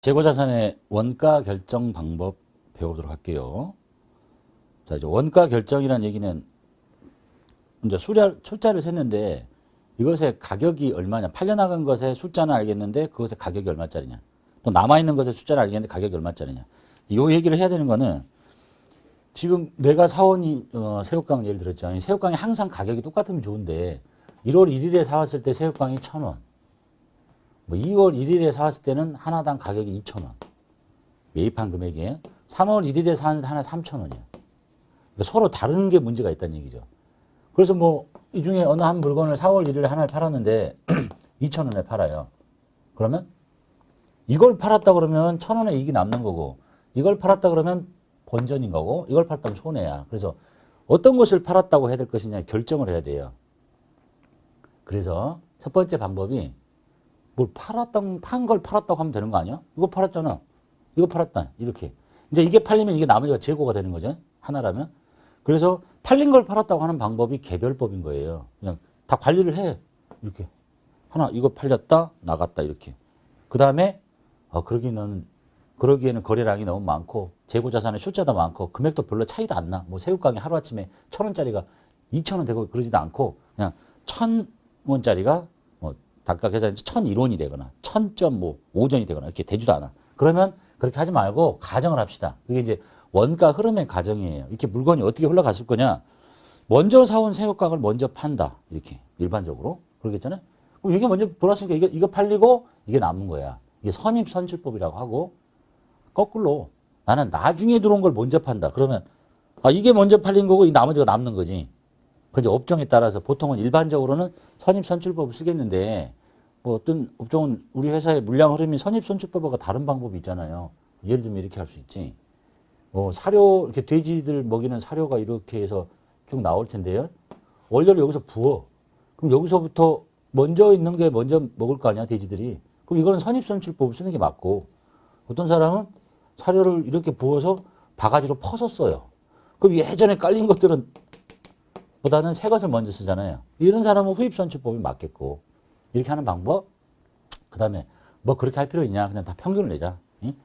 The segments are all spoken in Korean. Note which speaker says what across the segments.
Speaker 1: 재고자산의 원가 결정 방법 배우도록 할게요. 자, 이제 원가 결정이라는 얘기는 이제 숫자를 셌는데 이것의 가격이 얼마냐. 팔려나간 것의 숫자는 알겠는데 그것의 가격이 얼마짜리냐. 또 남아있는 것의 숫자를 알겠는데 가격이 얼마짜리냐. 이 얘기를 해야 되는 거는 지금 내가 사온 새우깡 예를 들었죠. 이 새우깡이 항상 가격이 똑같으면 좋은데 1월 1일에 사왔을 때 새우깡이 1,000원. 뭐 2월 1일에 사왔을 때는 하나당 가격이 2,000원. 매입한 금액이에요. 3월 1일에 사는데 하나 3,000원이에요. 그러니까 서로 다른 게 문제가 있다는 얘기죠. 그래서 뭐 이 중에 어느 한 물건을 4월 1일에 하나를 팔았는데 2,000원에 팔아요. 그러면 이걸 팔았다 그러면 1,000원의 이익이 남는 거고 이걸 팔았다 그러면 본전인 거고 이걸 팔았다면 손해야. 그래서 어떤 것을 팔았다고 해야 될 것이냐 결정을 해야 돼요. 그래서 첫 번째 방법이 뭘 판 걸 팔았다고 하면 되는 거 아니야? 이거 팔았잖아. 이거 팔았다. 이렇게. 이제 이게 팔리면 이게 나머지가 재고가 되는 거죠. 하나라면. 그래서 팔린 걸 팔았다고 하는 방법이 개별법인 거예요. 그냥 다 관리를 해. 이렇게. 하나, 이거 팔렸다, 나갔다, 이렇게. 그 다음에, 그러기에는 거래량이 너무 많고, 재고자산의 숫자도 많고, 금액도 별로 차이도 안 나. 뭐 새우깡이 하루아침에 1,000원짜리가 2,000원 되고 그러지도 않고, 그냥 1,000원짜리가 단가 계산이 1,001원이 되거나 1,000.5전이 되거나 이렇게 되지도 않아. 그러면 그렇게 하지 말고 가정을 합시다. 그게 이제 원가 흐름의 가정이에요. 이렇게 물건이 어떻게 흘러갔을 거냐. 먼저 사온 새우깡을 먼저 판다. 이렇게 일반적으로. 그러겠잖아요. 그럼 이게 먼저 돌았으니까 이거 팔리고 이게 남은 거야. 이게 선입선출법이라고 하고 거꾸로 나는 나중에 들어온 걸 먼저 판다. 그러면 이게 먼저 팔린 거고 이 나머지가 남는 거지. 그 이제 업종에 따라서 보통은 일반적으로는 선입선출법을 쓰겠는데 뭐 어떤 업종은 우리 회사의 물량 흐름이 선입선출법과 다른 방법이 있잖아요. 예를 들면 이렇게 할 수 있지. 사료 이렇게 돼지들 먹이는 사료가 이렇게 해서 쭉 나올 텐데요. 원료를 여기서 부어. 그럼 여기서부터 먼저 있는 게 먼저 먹을 거 아니야, 돼지들이. 그럼 이거는 선입선출법을 쓰는 게 맞고 어떤 사람은 사료를 이렇게 부어서 바가지로 퍼서 써요. 그럼 예전에 깔린 것들은 보다는 새 것을 먼저 쓰잖아요. 이런 사람은 후입선출법이 맞겠고 이렇게 하는 방법. 그 다음에 뭐 그렇게 할 필요 있냐. 그냥 다 평균을 내자.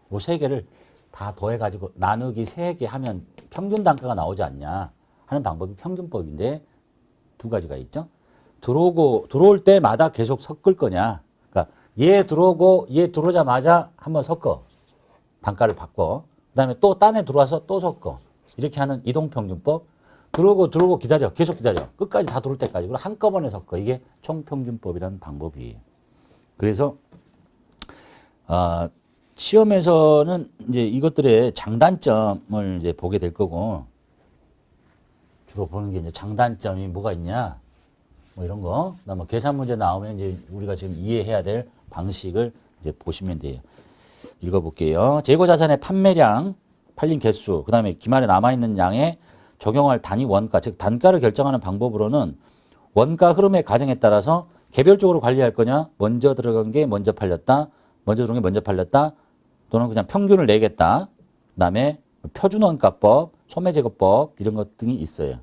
Speaker 1: 뭐 세 개를 다 더해가지고 나누기 3개 하면 평균 단가가 나오지 않냐 하는 방법이 평균법인데 두 가지가 있죠. 들어올 때마다 계속 섞을 거냐. 그러니까 얘 들어오고 얘 들어오자마자 한번 섞어. 단가를 바꿔. 그 다음에 또 딴 애 들어와서 또 섞어. 이렇게 하는 이동평균법. 들어오고 기다려. 계속 기다려. 끝까지 다 들어올 때까지. 그리고 한꺼번에 섞어. 이게 총평균법이라는 방법이에요. 그래서 시험에서는 이제 이것들의 장단점을 이제 보게 될 거고 주로 보는 게 이제 장단점이 뭐가 있냐. 뭐 이런 거. 그다음에 계산 문제 나오면 이제 우리가 지금 이해해야 될 방식을 이제 보시면 돼요. 읽어볼게요. 재고자산의 판매량, 팔린 개수, 그 다음에 기말에 남아있는 양에 적용할 단위 원가, 즉 단가를 결정하는 방법으로는 원가 흐름의 가정에 따라서 개별적으로 관리할 거냐, 먼저 들어간 게 먼저 팔렸다, 먼저 들어온 게 먼저 팔렸다, 또는 그냥 평균을 내겠다. 그 다음에 표준원가법, 소매제거법 이런 것 등이 있어요.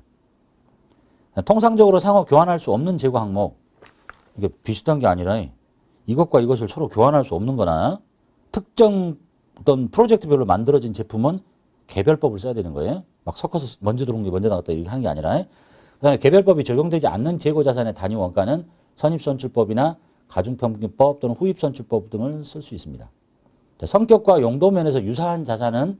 Speaker 1: 통상적으로 상호 교환할 수 없는 재고 항목, 이게 비슷한 게 아니라 이것과 이것을 서로 교환할 수 없는 거나 특정 어떤 프로젝트별로 만들어진 제품은 개별법을 써야 되는 거예요. 막 섞어서 먼저 들어온 게 먼저 나왔다 이렇게 하는 게 아니라. 그다음에 개별법이 적용되지 않는 재고자산의 단위 원가는 선입선출법이나 가중평균법 또는 후입선출법 등을 쓸 수 있습니다. 성격과 용도 면에서 유사한 자산은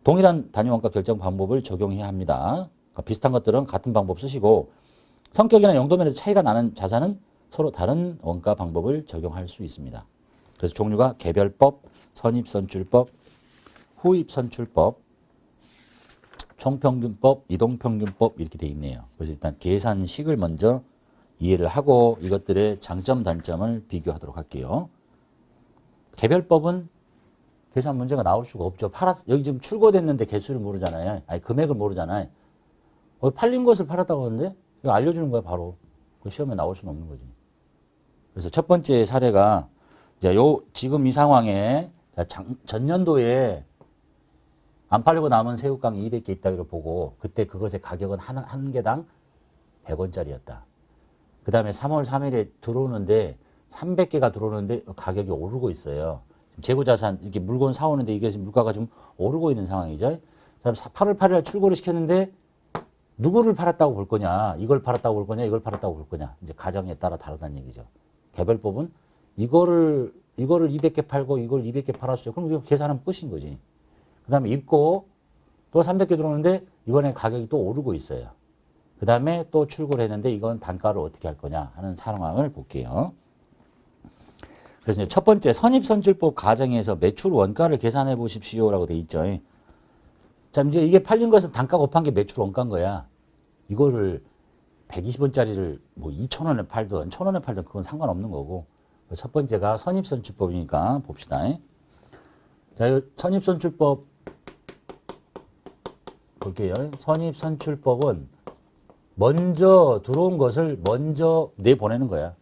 Speaker 1: 동일한 단위 원가 결정 방법을 적용해야 합니다. 그러니까 비슷한 것들은 같은 방법 쓰시고 성격이나 용도 면에서 차이가 나는 자산은 서로 다른 원가 방법을 적용할 수 있습니다. 그래서 종류가 개별법, 선입선출법, 후입선출법, 총평균법, 이동평균법 이렇게 돼 있네요. 그래서 일단 계산식을 먼저 이해를 하고 이것들의 장점, 단점을 비교하도록 할게요. 개별법은 계산 문제가 나올 수가 없죠. 여기 지금 출고됐는데 개수를 모르잖아요. 아니, 금액을 모르잖아요. 팔린 것을 팔았다고 하는데 이거 알려주는 거야, 바로. 시험에 나올 수는 없는 거지. 그래서 첫 번째 사례가 지금 이 상황에 전년도에 안 팔리고 남은 새우깡이 200개 있다고 보고 그때 그것의 가격은 한 개당 100원짜리였다. 그 다음에 3월 3일에 들어오는데 300개가 들어오는데 가격이 오르고 있어요. 재고자산 이렇게 물건 사오는데 이게 지금 물가가 좀 오르고 있는 상황이죠. 8월 8일 날 출고를 시켰는데 누구를 팔았다고 볼 거냐, 이걸 팔았다고 볼 거냐, 이걸 팔았다고 볼 거냐. 이제 가정에 따라 다르다는 얘기죠. 개별법은 이거를 200개 팔고 이걸 200개 팔았어요. 그럼 이거 계산하면 끝인 거지. 그 다음에 입고 또 300개 들어오는데 이번에 가격이 또 오르고 있어요. 그 다음에 또 출고를 했는데 이건 단가를 어떻게 할 거냐 하는 상황을 볼게요. 그래서 이제 첫 번째 선입선출법 가정에서 매출 원가를 계산해 보십시오라고 돼 있죠. 자, 이제 이게 팔린 것은 단가 곱한 게 매출 원가인 거야. 이거를 120원짜리를 뭐 2,000원에 팔든 1,000원에 팔든 그건 상관없는 거고. 첫 번째가 선입선출법이니까 봅시다. 자, 선입선출법 볼게요. 선입선출법은 먼저 들어온 것을 먼저 내보내는 거야.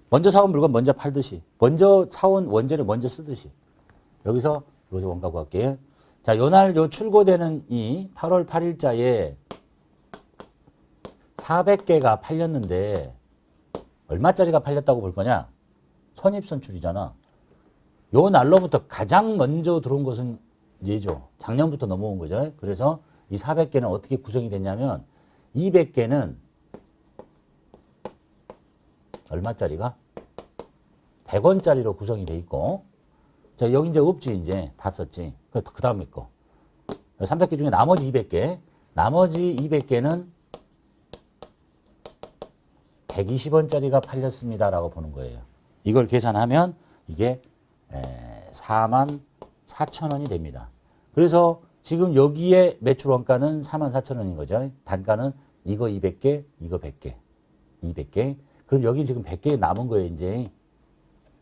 Speaker 1: 먼저 사온 물건 먼저 팔듯이, 먼저 사온 원재를 먼저 쓰듯이. 여기서 이거 원가 구할게요. 자, 요날 요 출고되는 이 8월 8일자에 400개가 팔렸는데 얼마짜리가 팔렸다고 볼 거냐? 선입선출이잖아. 요 날로부터 가장 먼저 들어온 것은 얘죠. 작년부터 넘어온 거죠. 그래서 이 400개는 어떻게 구성이 됐냐면 200개는 얼마짜리가? 100원짜리로 구성이 돼 있고, 자, 여기 이제 없지, 이제. 다 썼지. 그 다음에 거. 300개 중에 나머지 200개. 나머지 200개는 120원짜리가 팔렸습니다라고 보는 거예요. 이걸 계산하면 이게 44,000원이 됩니다. 그래서 지금 여기에 매출 원가는 44,000원인 거죠. 단가는 이거 200개, 이거 100개. 200개. 그럼 여기 지금 100개 남은 거예요, 이제.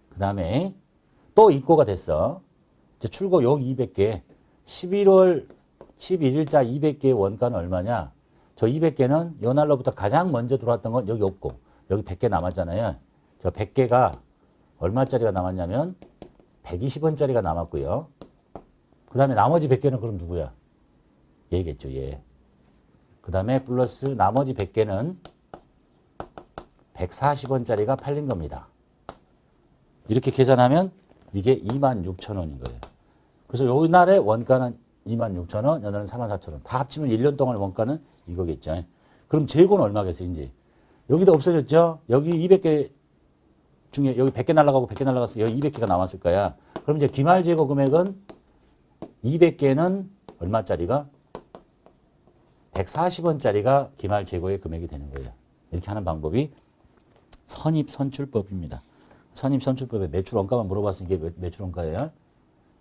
Speaker 1: 그 다음에 또 입고가 됐어. 이제 출고 여기 200개. 11월 11일자 200개의 원가는 얼마냐? 저 200개는 요 날로부터 가장 먼저 들어왔던 건 여기 없고, 여기 100개 남았잖아요. 저 100개가 얼마짜리가 남았냐면 120원짜리가 남았고요. 그 다음에 나머지 100개는 그럼 누구야? 얘겠죠, 얘. 그 다음에 플러스 나머지 100개는 140원짜리가 팔린 겁니다. 이렇게 계산하면 이게 26,000원인 거예요. 그래서 요 날의 원가는 26,000원, 요 날은 44,000원. 다 합치면 1년 동안의 원가는 이거겠죠. 그럼 재고는 얼마겠어요, 이제? 여기도 없어졌죠? 여기 200개 중에 여기 100개 날라가고 100개 날라갔어. 여기 200개가 남았을 거야. 그럼 이제 기말 재고 금액은 200개는 얼마짜리가? 140원짜리가 기말 재고의 금액이 되는 거예요. 이렇게 하는 방법이 선입선출법입니다. 선입선출법에 매출 원가만 물어봤으니 이게 매출 원가예요.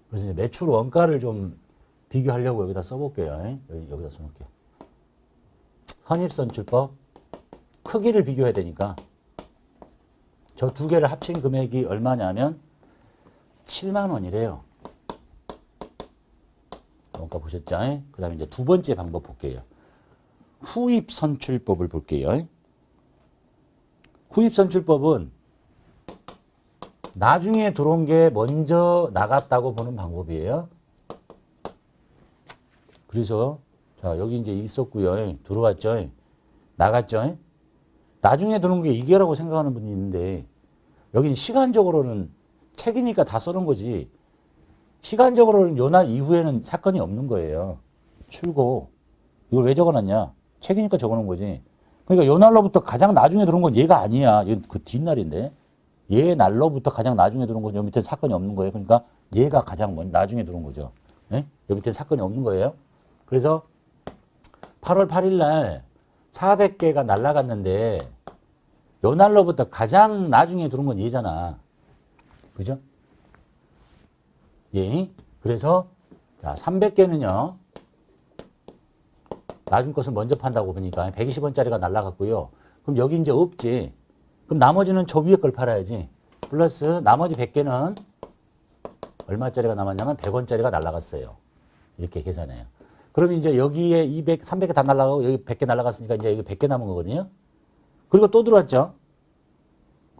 Speaker 1: 그래서 이제 매출 원가를 좀 비교하려고 여기다 써볼게요. 여기다 써놓을게요. 선입선출법 크기를 비교해야 되니까 저 두 개를 합친 금액이 얼마냐면 7만 원이래요. 원가 보셨죠? 그 다음에 이제 두 번째 방법 볼게요. 후입선출법을 볼게요. 후입선출법은 나중에 들어온 게 먼저 나갔다고 보는 방법이에요. 그래서 자, 여기 이제 있었고요. 들어왔죠. 나갔죠. 나중에 들어온 게 이게라고 생각하는 분이 있는데 여기는 시간적으로는 책이니까 다 써놓은 거지. 시간적으로는 요 날 이후에는 사건이 없는 거예요. 출고. 이걸 왜 적어놨냐? 책이니까 적어놓은 거지. 그러니까 요 날로부터 가장 나중에 들어온 건 얘가 아니야. 얘 그 뒷날인데. 얘 날로부터 가장 나중에 들어온 건 여기 밑에 사건이 없는 거예요. 그러니까 얘가 가장 먼저 나중에 들어온 거죠. 네? 여기 밑에 사건이 없는 거예요. 그래서 8월 8일 날 400개가 날라갔는데 요 날로부터 가장 나중에 들어온 건 얘잖아. 그죠? 예. 그래서 자, 300개는요. 나중 것을 먼저 판다고 보니까 120원짜리가 날라갔고요. 그럼 여기 이제 없지. 그럼 나머지는 저 위에 걸 팔아야지. 플러스 나머지 100개는 얼마짜리가 남았냐면 100원짜리가 날라갔어요. 이렇게 계산해요. 그럼 이제 여기에 200, 300개 다 날라가고 여기 100개 날라갔으니까 이제 여기 100개 남은 거거든요. 그리고 또 들어왔죠.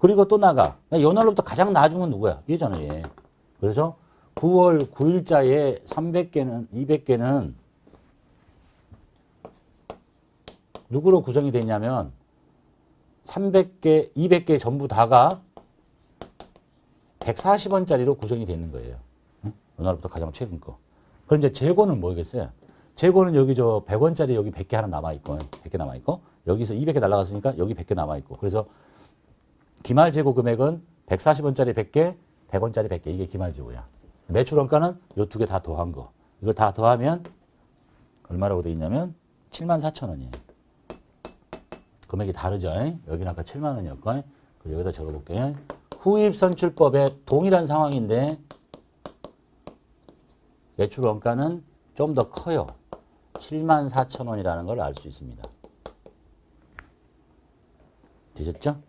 Speaker 1: 그리고 또 나가. 요 날로부터 가장 나중은 누구야? 얘잖아, 얘. 그래서 9월 9일자에 300개는, 200개는 누구로 구성이 되냐면 300개, 200개 전부 다가 140원짜리로 구성이 되는 거예요. 응? 요날부터 가장 최근 거. 그럼 이제 재고는 뭐겠어요? 재고는 여기 저 100원짜리 여기 100개 하나 남아있고, 100개 남아있고, 여기서 200개 날라갔으니까 여기 100개 남아있고. 그래서 기말 재고 금액은 140원짜리 100개, 100원짜리 100개. 이게 기말 재고야. 매출 원가는 요 두 개 다 더한 거. 이걸 다 더하면 얼마라고 돼 있냐면 74,000원이에요. 금액이 다르죠. 여기는 아까 7만 원이었고. 여기다 적어볼게요. 후입선출법에 동일한 상황인데 매출 원가는 좀 더 커요. 74,000원이라는 걸 알 수 있습니다. 되셨죠?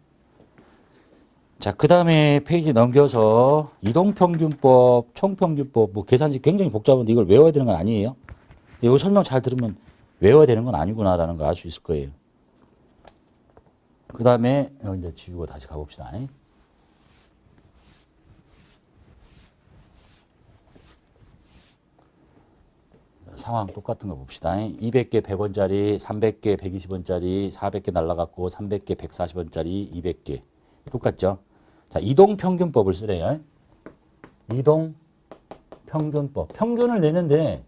Speaker 1: 자, 그 다음에 페이지 넘겨서 이동평균법, 총평균법, 뭐 계산식 굉장히 복잡한데 이걸 외워야 되는 건 아니에요. 이거 설명 잘 들으면 외워야 되는 건 아니구나라는 걸 알 수 있을 거예요. 그 다음에 이제 지우고 다시 가봅시다. 상황 똑같은 거 봅시다. 200개 100원짜리, 300개 120원짜리, 400개 날라갔고 300개 140원짜리, 200개. 똑같죠? 자, 이동평균법을 쓰래요. 이동평균법. 평균을 내는데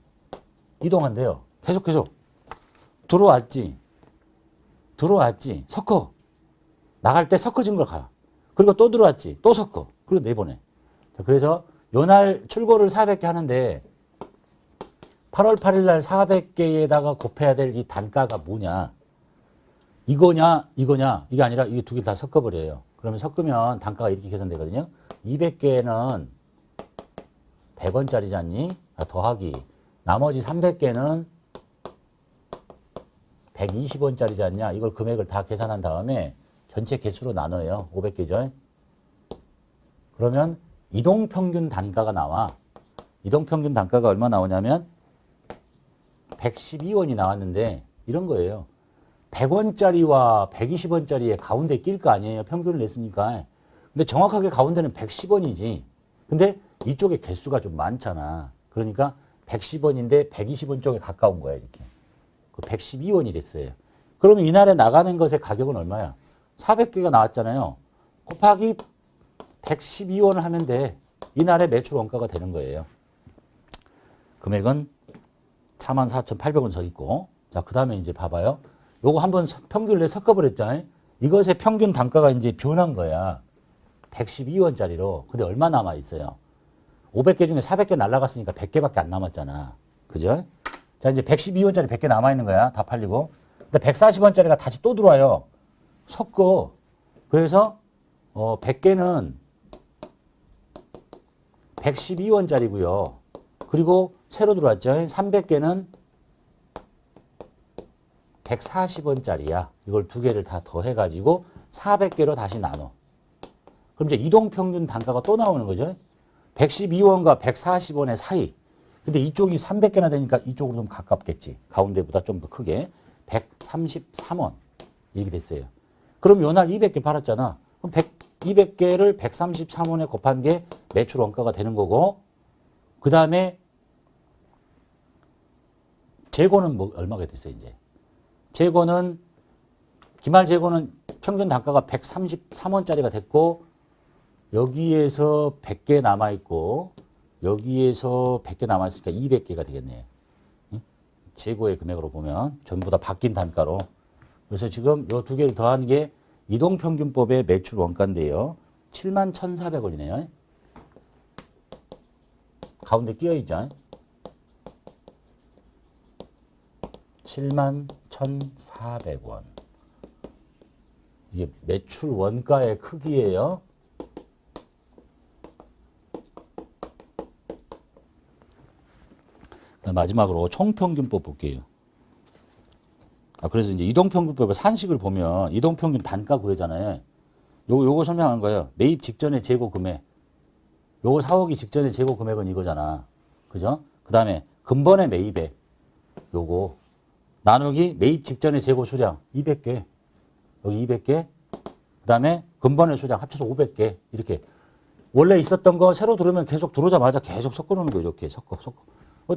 Speaker 1: 이동한대요. 계속. 들어왔지. 섞어. 나갈 때 섞어진 걸 가. 그리고 또 들어왔지. 또 섞어. 그리고 내보내. 자, 그래서 요날 출고를 400개 하는데 8월 8일 날 400개에다가 곱해야 될 이 단가가 뭐냐. 이거냐. 이게 아니라 이 두 개 다 섞어버려요. 그러면 섞으면 단가가 이렇게 계산되거든요. 200개는 100원짜리잖니? 더하기. 나머지 300개는 120원짜리지 않냐? 이걸 금액을 다 계산한 다음에 전체 개수로 나눠요. 500개죠. 그러면 이동평균 단가가 나와. 이동평균 단가가 얼마 나오냐면 112원이 나왔는데 이런 거예요. 100원짜리와 120원짜리의 가운데 낄 거 아니에요. 평균을 냈으니까. 근데 정확하게 가운데는 110원이지. 근데 이쪽에 개수가 좀 많잖아. 그러니까 110원인데 120원 쪽에 가까운 거야. 이렇게. 112원이 됐어요. 그러면 이날에 나가는 것의 가격은 얼마야? 400개가 나왔잖아요. 곱하기 112원을 하면 돼. 이날의 매출 원가가 되는 거예요. 금액은 44,800원 서 있고. 자, 그 다음에 이제 봐봐요. 요거 한번 평균을 섞어버렸잖아요. 이것의 평균 단가가 이제 변한 거야. 112원짜리로. 근데 얼마 남아 있어요? 500개 중에 400개 날라갔으니까 100개밖에 안 남았잖아. 그죠? 자, 이제 112원짜리 100개 남아있는 거야. 다 팔리고. 근데 140원짜리가 다시 또 들어와요. 섞어. 그래서, 100개는 112원짜리고요. 그리고 새로 들어왔죠. 300개는 140원짜리야. 이걸 두 개를 다 더해가지고 400개로 다시 나눠. 그럼 이제 이동평균 단가가 또 나오는 거죠. 112원과 140원의 사이. 근데 이쪽이 300개나 되니까 이쪽으로 좀 가깝겠지. 가운데보다 좀 더 크게. 133원. 이렇게 됐어요. 그럼 요날 200개 팔았잖아. 그럼 200개를 133원에 곱한 게 매출 원가가 되는 거고, 그 다음에 재고는 뭐 얼마가 됐어요, 이제. 재고는, 기말 재고는 평균 단가가 133원짜리가 됐고, 여기에서 100개 남아있고, 여기에서 100개 남아있으니까 200개가 되겠네요. 재고의 금액으로 보면 전부 다 바뀐 단가로. 그래서 지금 이 두 개를 더한 게 이동평균법의 매출 원가인데요. 71,400원이네요. 가운데 끼어있죠. 71,400원. 이게 매출 원가의 크기예요. 마지막으로 총평균법 볼게요. 그래서 이제 이동평균법의 산식을 보면 이동평균 단가 구해잖아요. 요거 설명한 거예요. 매입 직전의 재고 금액. 요거 사오기 직전의 재고 금액은 이거잖아. 그죠? 그 다음에 근본의 매입액. 요거. 나누기 매입 직전의 재고 수량. 200개. 여기 200개. 그 다음에 근본의 수량 합쳐서 500개. 이렇게. 원래 있었던 거 새로 들어오면 계속 들어오자마자 계속 섞어 놓는 거예요. 이렇게 섞어.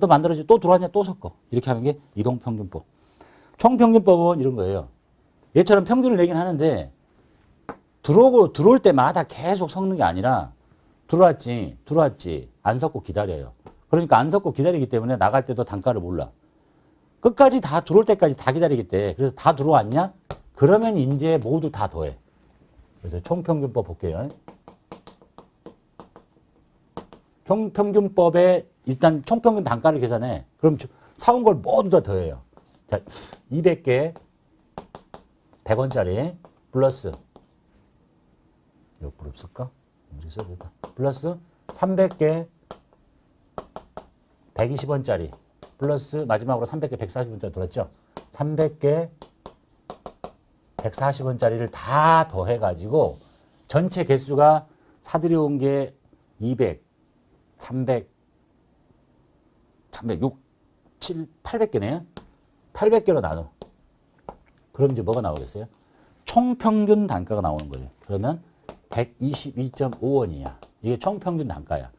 Speaker 1: 또 만들어지 또 들어왔냐 또 섞어. 이렇게 하는 게 이동평균법. 총평균법은 이런 거예요. 얘처럼 평균을 내긴 하는데 들어올 때마다 계속 섞는 게 아니라 들어왔지. 안 섞고 기다려요. 그러니까 안 섞고 기다리기 때문에 나갈 때도 단가를 몰라. 끝까지 다 들어올 때까지 다 기다리기 때문에 그래서 다 들어왔냐? 그러면 이제 모두 다 더해. 그래서 총평균법 볼게요. 총평균법에 일단 총평균 단가를 계산해. 그럼 사온 걸 모두 다 더해요. 자, 200개 100원짜리 플러스 옆으로 쓸까? 플러스 300개 120원짜리 플러스 마지막으로 300개 140원짜리 들었죠? 300개 140원짜리를 다 더해가지고 전체 개수가 사들여온 게 200, 300, 6, 7, 800개네요. 800개로 나눠. 그럼 이제 뭐가 나오겠어요? 총평균 단가가 나오는 거예요. 그러면 122.5원이야. 이게 총평균 단가야.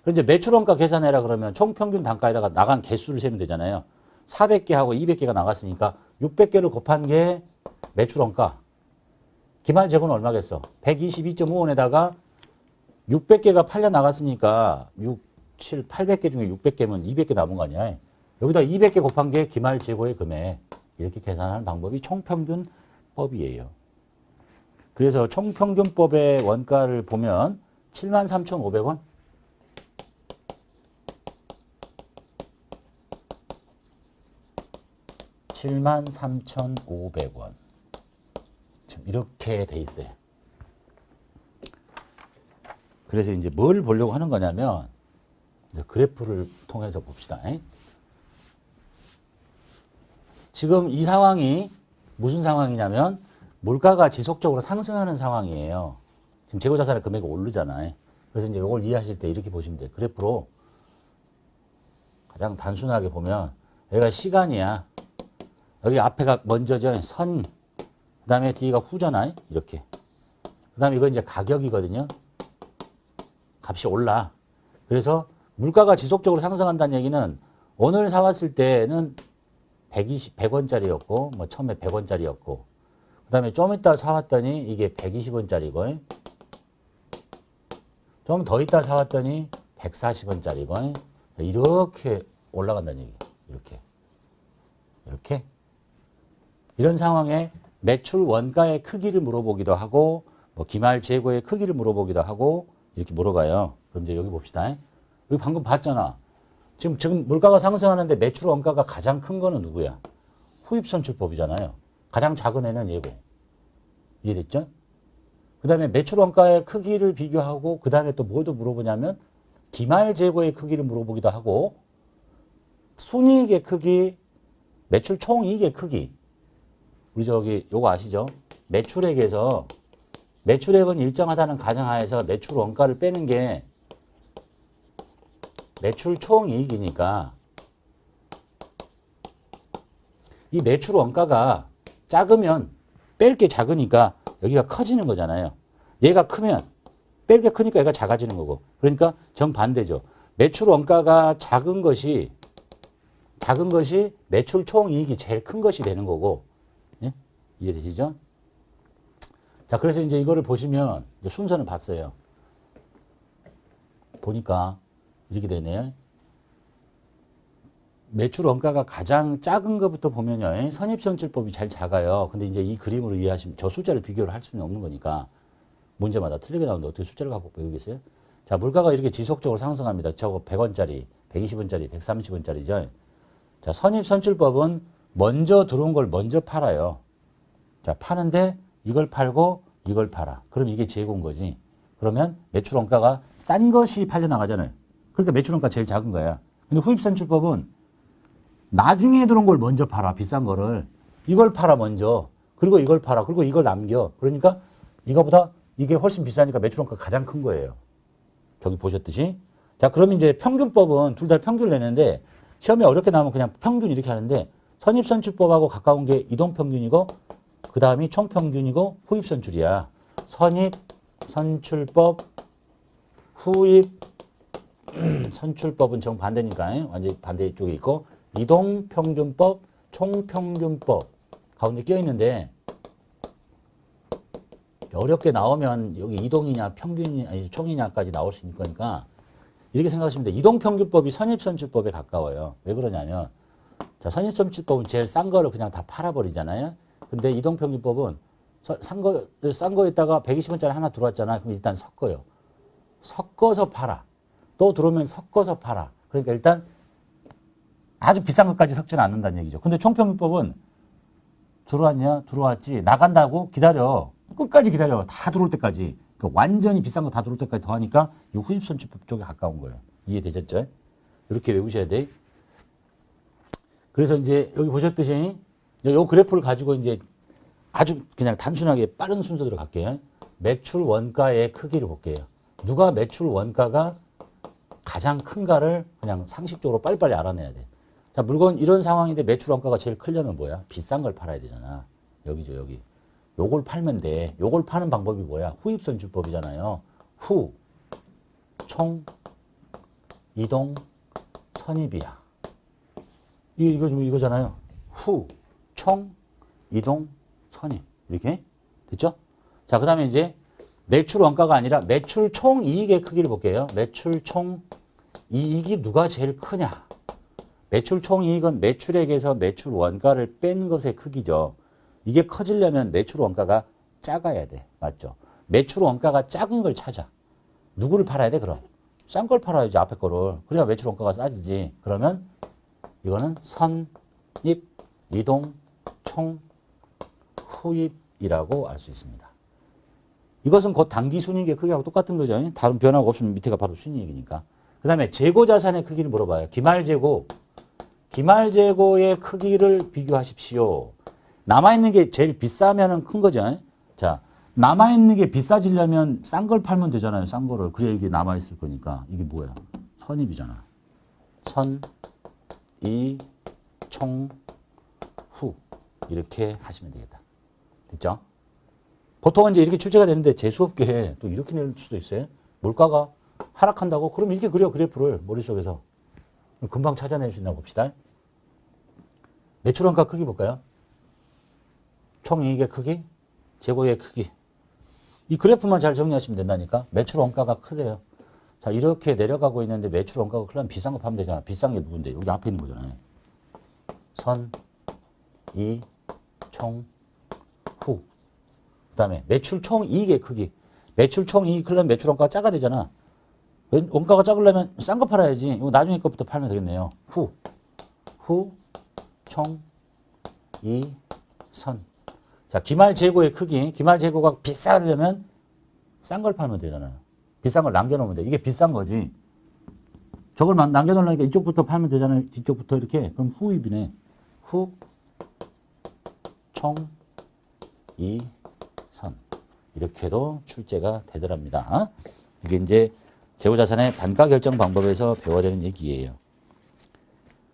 Speaker 1: 이제 매출원가 계산해라 그러면 총평균 단가에다가 나간 개수를 세면 되잖아요. 400개하고 200개가 나갔으니까 600개를 곱한 게 매출원가. 기말 재고는 얼마겠어? 122.5원에다가 600개가 팔려 나갔으니까 6, 7, 800개 중에 600개면 200개 남은 거 아니야. 여기다 200개 곱한 게 기말 재고의 금액. 이렇게 계산하는 방법이 총평균법이에요. 그래서 총평균법의 원가를 보면 73,500원. 73,500원. 지금 이렇게 돼 있어요. 그래서 이제 뭘 보려고 하는 거냐면 이제 그래프를 통해서 봅시다. 지금 이 상황이 무슨 상황이냐면 물가가 지속적으로 상승하는 상황이에요. 지금 재고자산의 금액이 오르잖아요. 그래서 이제 이걸 이해하실 때 이렇게 보시면 돼요. 그래프로 가장 단순하게 보면 여기가 시간이야. 여기 앞에가 먼저죠. 선. 그 다음에 뒤가 후잖아요. 이렇게. 그 다음에 이거 이제 가격이거든요. 값이 올라. 그래서 물가가 지속적으로 상승한다는 얘기는 오늘 사왔을 때는 100원짜리였고, 뭐 처음에 100원짜리였고, 그 다음에 좀 이따 사왔더니 이게 120원짜리고, 좀 더 이따 사왔더니 140원짜리고, 이렇게 올라간다는 얘기. 이렇게. 이렇게. 이런 상황에 매출 원가의 크기를 물어보기도 하고, 뭐 기말 재고의 크기를 물어보기도 하고, 이렇게 물어봐요. 그럼 이제 여기 봅시다. 여기 방금 봤잖아. 지금 물가가 상승하는데 매출 원가가 가장 큰 거는 누구야? 후입선출법이잖아요. 가장 작은 애는 얘고. 이해됐죠? 그 다음에 매출 원가의 크기를 비교하고, 그 다음에 또 뭐도 물어보냐면, 기말 재고의 크기를 물어보기도 하고, 순이익의 크기, 매출 총이익의 크기. 우리 저기 요거 아시죠? 매출액에서 매출액은 일정하다는 가정하에서 매출 원가를 빼는 게 매출 총이익이니까 이 매출 원가가 작으면 뺄 게 작으니까 여기가 커지는 거잖아요. 얘가 크면 뺄 게 크니까 얘가 작아지는 거고. 그러니까 정반대죠. 매출 원가가 작은 것이 매출 총이익이 제일 큰 것이 되는 거고. 예? 이해되시죠? 자, 그래서 이제 이거를 보시면 이제 순서는 봤어요. 보니까 이렇게 되네요. 매출 원가가 가장 작은 것부터 보면요. 선입선출법이 제일 작아요. 근데 이제 이 그림으로 이해하시면 저 숫자를 비교를 할 수는 없는 거니까 문제마다 틀리게 나오는데 어떻게 숫자를 갖고 배우겠어요? 자, 물가가 이렇게 지속적으로 상승합니다. 저거 100원짜리, 120원짜리, 130원짜리죠. 자, 선입선출법은 먼저 들어온 걸 먼저 팔아요. 자, 파는데 이걸 팔고 이걸 팔아. 그럼 이게 재고인 거지. 그러면 매출 원가가 싼 것이 팔려 나가잖아요. 그러니까 매출 원가 제일 작은 거야. 근데 후입선출법은 나중에 들어온 걸 먼저 팔아. 비싼 거를. 이걸 팔아 먼저. 그리고 이걸 팔아. 그리고 이걸 남겨. 그러니까 이거보다 이게 훨씬 비싸니까 매출 원가가 가장 큰 거예요. 저기 보셨듯이. 자, 그러면 이제 평균법은 둘 다 평균을 내는데 시험에 어렵게 나오면 그냥 평균 이렇게 하는데 선입선출법하고 가까운 게 이동평균이고 그 다음이 총평균이고 후입선출이야. 선입선출법, 후입선출법은 정반대니까 완전히 반대쪽에 있고 이동평균법, 총평균법 가운데 껴있는데 어렵게 나오면 여기 이동이냐 평균이냐 아니 총이냐까지 나올 수 있는 거니까 이렇게 생각하시면 돼요. 이동평균법이 선입선출법에 가까워요. 왜 그러냐면 자, 선입선출법은 제일 싼 거를 그냥 다 팔아버리잖아요. 근데 이동평균법은 싼 거에다가 120원짜리 하나 들어왔잖아요. 그럼 일단 섞어요. 섞어서 팔아. 또 들어오면 섞어서 팔아. 그러니까 일단 아주 비싼 것까지 섞지는 않는다는 얘기죠. 근데 총평균법은 들어왔냐? 들어왔지. 나간다고 기다려. 끝까지 기다려. 다 들어올 때까지. 그러니까 완전히 비싼 거 다 들어올 때까지 더 하니까 이 후입선출법 쪽에 가까운 거예요. 이해되셨죠? 이렇게 외우셔야 돼. 그래서 이제 여기 보셨듯이 요 그래프를 가지고 이제 아주 그냥 단순하게 빠른 순서대로 갈게요. 매출 원가의 크기를 볼게요. 누가 매출 원가가 가장 큰가를 그냥 상식적으로 빨리빨리 알아내야 돼. 자, 물건 이런 상황인데 매출 원가가 제일 크려면 뭐야? 비싼 걸 팔아야 되잖아. 여기죠, 여기. 요걸 팔면 돼. 요걸 파는 방법이 뭐야? 후입선출법이잖아요. 후, 총, 이동, 선입이야. 이거잖아요. 후, 총, 이동, 선입. 이렇게 됐죠? 자, 그 다음에 이제 매출 원가가 아니라 매출 총 이익의 크기를 볼게요. 매출 총 이익이 누가 제일 크냐? 매출 총 이익은 매출액에서 매출 원가를 뺀 것의 크기죠. 이게 커지려면 매출 원가가 작아야 돼. 맞죠? 매출 원가가 작은 걸 찾아. 누구를 팔아야 돼, 그럼? 싼 걸 팔아야지, 앞에 거를. 그래야 매출 원가가 싸지지. 그러면 이거는 선입, 이동, 총, 후입이라고 알 수 있습니다. 이것은 곧 단기 순이익의 크기하고 똑같은 거죠. 다른 변화가 없으면 밑에가 바로 순이익이니까. 그 다음에 재고자산의 크기를 물어봐요. 기말재고. 기말재고의 크기를 비교하십시오. 남아있는 게 제일 비싸면 큰 거죠. 자, 남아있는 게 비싸지려면 싼 걸 팔면 되잖아요. 싼 거를. 그래야 이게 남아있을 거니까. 이게 뭐야? 선입이잖아. 선, 이, 총, 후. 이렇게 하시면 되겠다. 됐죠? 보통은 이제 이렇게 출제가 되는데 재수없게 또 이렇게 낼 수도 있어요. 물가가 하락한다고? 그럼 이렇게 그려, 그래프를 머릿속에서. 금방 찾아낼 수 있나 봅시다. 매출원가 크기 볼까요? 총이익의 크기, 재고의 크기. 이 그래프만 잘 정리하시면 된다니까. 매출원가가 크대요. 자, 이렇게 내려가고 있는데 매출원가가 크려면 비싼 거 파면 되잖아. 비싼 게 누군데? 여기 앞에 있는 거잖아요. 선, 이, 총, 후. 그 다음에 매출 총이익의 크기. 매출 총이익이 크려면 매출원가가 작아야 되잖아. 원가가 작으려면 싼 거 팔아야지. 이거 나중에 것부터 팔면 되겠네요. 후, 총, 이, 선. 자, 기말재고의 크기. 기말재고가 비싸려면 싼 걸 팔면 되잖아요. 비싼 걸 남겨놓으면 돼. 이게 비싼 거지. 저걸 남겨놓으려니까 이쪽부터 팔면 되잖아요. 뒤쪽부터 이렇게. 그럼 후입이네. 후, 총, 이, 선. 이렇게도 출제가 되더랍니다. 이게 이제 재고자산의 단가 결정 방법에서 배워야 되는 얘기예요.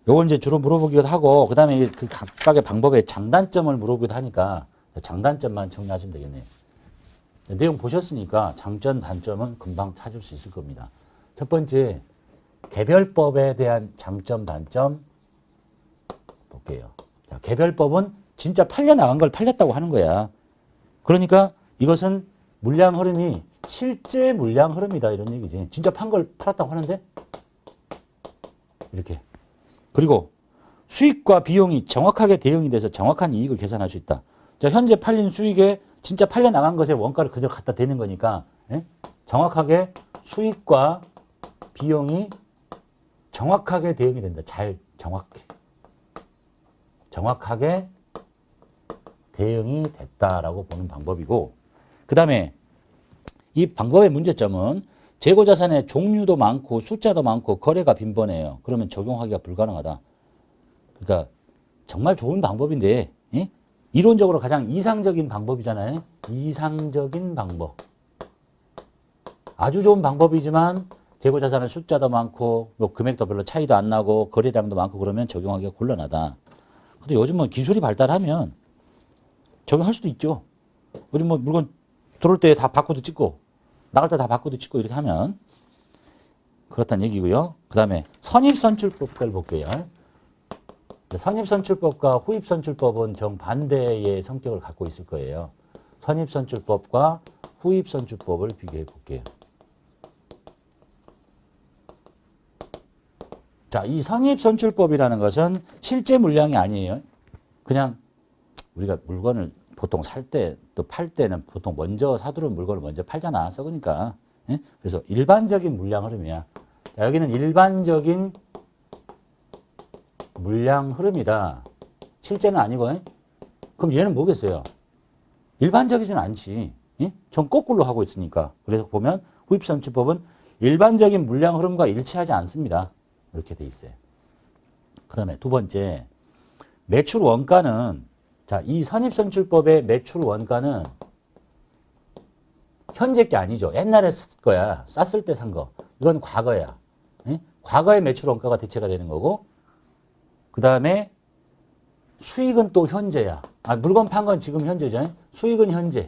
Speaker 1: 요걸 이제 주로 물어보기도 하고, 그 다음에 그 각각의 방법의 장단점을 물어보기도 하니까 장단점만 정리하시면 되겠네요. 내용 보셨으니까 장점, 단점은 금방 찾을 수 있을 겁니다. 첫 번째, 개별법에 대한 장점, 단점 볼게요. 자, 개별법은 진짜 팔려나간 걸 팔렸다고 하는 거야. 그러니까 이것은 물량 흐름이 실제 물량 흐름이다 이런 얘기지. 진짜 판 걸 팔았다고 하는데 이렇게. 그리고 수익과 비용이 정확하게 대응이 돼서 정확한 이익을 계산할 수 있다. 자, 현재 팔린 수익에 진짜 팔려나간 것에 원가를 그대로 갖다 대는 거니까 정확하게 수익과 비용이 정확하게 대응이 된다. 잘 정확하게 대응이 됐다라고 보는 방법이고, 그 다음에 이 방법의 문제점은 재고자산의 종류도 많고 숫자도 많고 거래가 빈번해요. 그러면 적용하기가 불가능하다. 그러니까 정말 좋은 방법인데 이론적으로 가장 이상적인 방법이잖아요. 이상적인 방법. 아주 좋은 방법이지만 재고자산의 숫자도 많고 뭐 금액도 별로 차이도 안 나고 거래량도 많고 그러면 적용하기가 곤란하다. 근데 요즘은 기술이 발달하면 적용할 수도 있죠. 요즘 뭐 물건 들어올 때 다 바코드 찍고 나갈 때 다 바코드 찍고 이렇게 하면 그렇다는 얘기고요. 그 다음에 선입선출법을 볼게요. 선입선출법과 후입선출법은 정반대의 성격을 갖고 있을 거예요. 선입선출법과 후입선출법을 비교해 볼게요. 자, 이 선입선출법이라는 것은 실제 물량이 아니에요. 그냥 우리가 물건을 보통 살 때 또 팔 때는 보통 먼저 사두른 물건을 먼저 팔잖아. 썩으니까. 예? 그래서 일반적인 물량 흐름이야. 자, 여기는 일반적인 물량 흐름이다. 실제는 아니고. 예? 그럼 얘는 뭐겠어요? 일반적이진 않지. 예? 전 거꾸로 하고 있으니까. 그래서 보면 후입선출법은 일반적인 물량 흐름과 일치하지 않습니다. 이렇게 돼 있어요. 그 다음에 두 번째, 매출 원가는, 자, 이 선입선출법의 매출 원가는 현재 게 아니죠. 옛날에 샀을 거야. 쌌을 때 산 거. 이건 과거야. 예? 과거의 매출 원가가 대체가 되는 거고, 그 다음에 수익은 또 현재야. 아, 물건 판 건 지금 현재죠. 수익은 현재.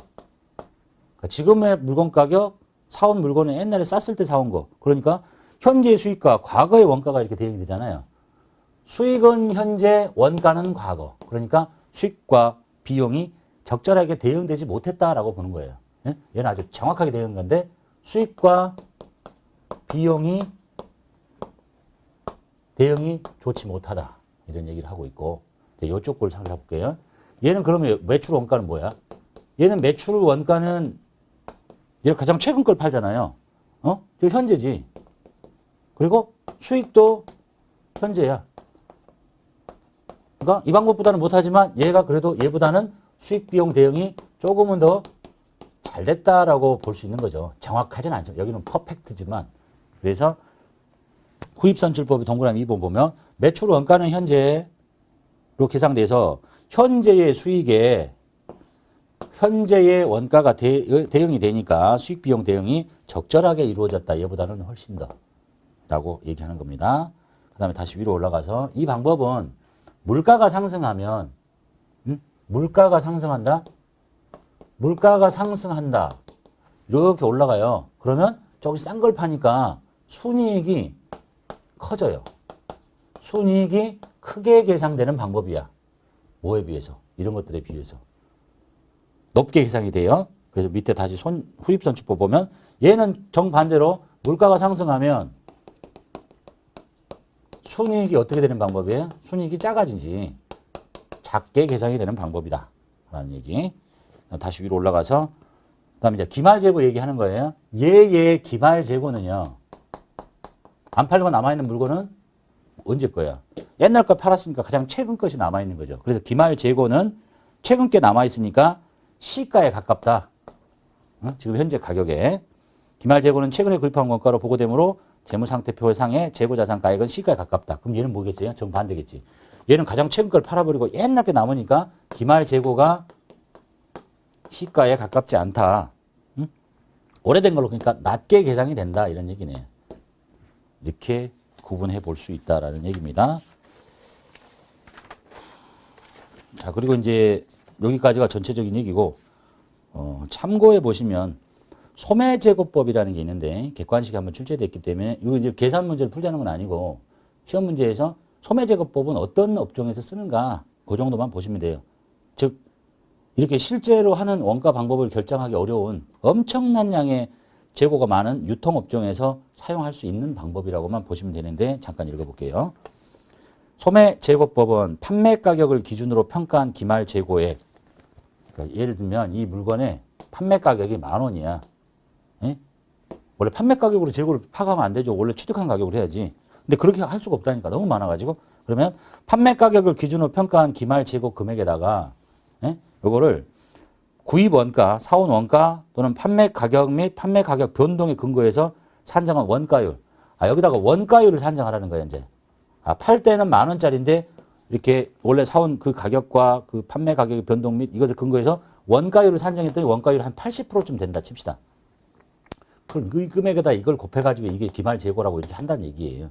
Speaker 1: 그러니까 지금의 물건 가격, 사온 물건은 옛날에 쌌을 때 사온 거. 그러니까 현재의 수익과 과거의 원가가 이렇게 대응이 되잖아요. 수익은 현재, 원가는 과거. 그러니까 수익과 비용이 적절하게 대응되지 못했다라고 보는 거예요. 예? 얘는 아주 정확하게 대응한 건데 수익과 비용이 대응이 좋지 못하다. 이런 얘기를 하고 있고 이쪽 걸 살펴볼게요. 얘는 그러면 매출 원가는 뭐야? 얘는 매출 원가는 얘가 가장 최근 걸 팔잖아요. 저 현재지. 그리고 수익도 현재야. 그러니까 이 방법보다는 못하지만 얘가 그래도 얘보다는 수익 비용 대응이 조금은 더 잘 됐다라고 볼 수 있는 거죠. 정확하진 않죠. 여기는 퍼펙트지만. 그래서 후입선출법의 동그라미 2번 보면 매출 원가는 현재로 계상돼서 현재의 수익에 현재의 원가가 대응이 되니까 수익 비용 대응이 적절하게 이루어졌다. 얘보다는 훨씬 더 라고 얘기하는 겁니다. 그 다음에 다시 위로 올라가서 이 방법은 물가가 상승하면 물가가 상승한다? 물가가 상승한다. 이렇게 올라가요. 그러면 저기 싼 걸 파니까 순이익이 커져요. 순이익이 크게 계상되는 방법이야. 뭐에 비해서? 이런 것들에 비해서. 높게 계상이 돼요. 그래서 밑에 다시 후입선출법 보면 얘는 정반대로 물가가 상승하면 순이익이 어떻게 되는 방법이에요? 순이익이 작아지지. 작게 계상이 되는 방법이다. 라는 얘기. 다시 위로 올라가서 그 다음에 이제 기말재고 얘기하는 거예요. 얘의 기말재고는요. 안 팔리고 남아있는 물건은 언제 거야? 옛날 거 팔았으니까 가장 최근 것이 남아있는 거죠. 그래서 기말재고는 최근 게 남아있으니까 시가에 가깝다. 지금 현재 가격에. 기말재고는 최근에 구입한 원가로 보고되므로 재무상태표상의 재고자산가액은 시가에 가깝다. 그럼 얘는 뭐겠어요? 정반대겠지. 얘는 가장 최근 걸 팔아버리고 옛날 게 남으니까 기말재고가 시가에 가깝지 않다. 응? 오래된 걸로 그러니까 낮게 계상이 된다. 이런 얘기네. 이렇게 구분해 볼 수 있다라는 얘기입니다. 자, 그리고 이제 여기까지가 전체적인 얘기고 참고해 보시면 소매제고법이라는 게 있는데 객관식이 한번 출제됐기 때문에 이거 이제 계산 문제를 풀자는 건 아니고 시험 문제에서 소매제고법은 어떤 업종에서 쓰는가 그 정도만 보시면 돼요. 즉 이렇게 실제로 하는 원가 방법을 결정하기 어려운 엄청난 양의 재고가 많은 유통업종에서 사용할 수 있는 방법이라고만 보시면 되는데 잠깐 읽어볼게요. 소매재고법은 판매 가격을 기준으로 평가한 기말 재고액. 그러니까 예를 들면 이 물건의 판매 가격이 10,000원이야. 예? 원래 판매 가격으로 재고를 파악하면 안 되죠. 원래 취득한 가격으로 해야지. 근데 그렇게 할 수가 없다니까. 너무 많아가지고. 그러면 판매 가격을 기준으로 평가한 기말 재고 금액에다가 요거를 구입 원가, 사온 원가 또는 판매 가격 및 판매 가격 변동에 근거해서 산정한 원가율. 여기다가 원가율을 산정하라는 거예요, 이제. 팔 때는 10,000원짜리인데 이렇게 원래 사온 그 가격과 그 판매 가격의 변동 및 이것을 근거해서 원가율을 산정했더니 원가율이 한 80%쯤 된다 칩시다. 그럼 이 금액에다 이걸 곱해가지고 이게 기말 재고라고 이렇게 한다는 얘기예요.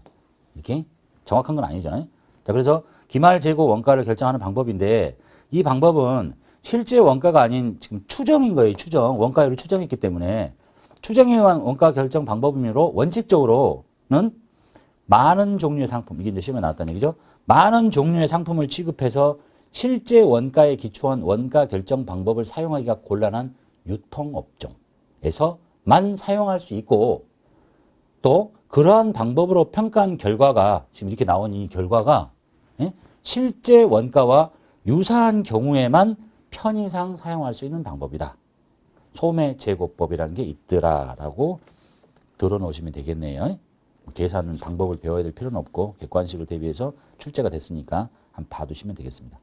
Speaker 1: 이렇게 정확한 건 아니죠. 자, 그래서 기말 재고 원가를 결정하는 방법인데 이 방법은 실제 원가가 아닌 지금 추정인 거예요. 추정. 원가율을 추정했기 때문에 추정해온 원가 결정 방법으로 원칙적으로는 많은 종류의 상품, 이게 이제 시험에 나왔다는 얘기죠. 많은 종류의 상품을 취급해서 실제 원가에 기초한 원가 결정 방법을 사용하기가 곤란한 유통업종. 경우에서만 사용할 수 있고 또 그러한 방법으로 평가한 결과가 지금 이렇게 나온 이 결과가 예? 실제 원가와 유사한 경우에만 편의상 사용할 수 있는 방법이다. 소매제고법이라는 게 있더라라고 들어놓으시면 되겠네요. 계산 방법을 배워야 될 필요는 없고 객관식을 대비해서 출제가 됐으니까 한번 봐두시면 되겠습니다.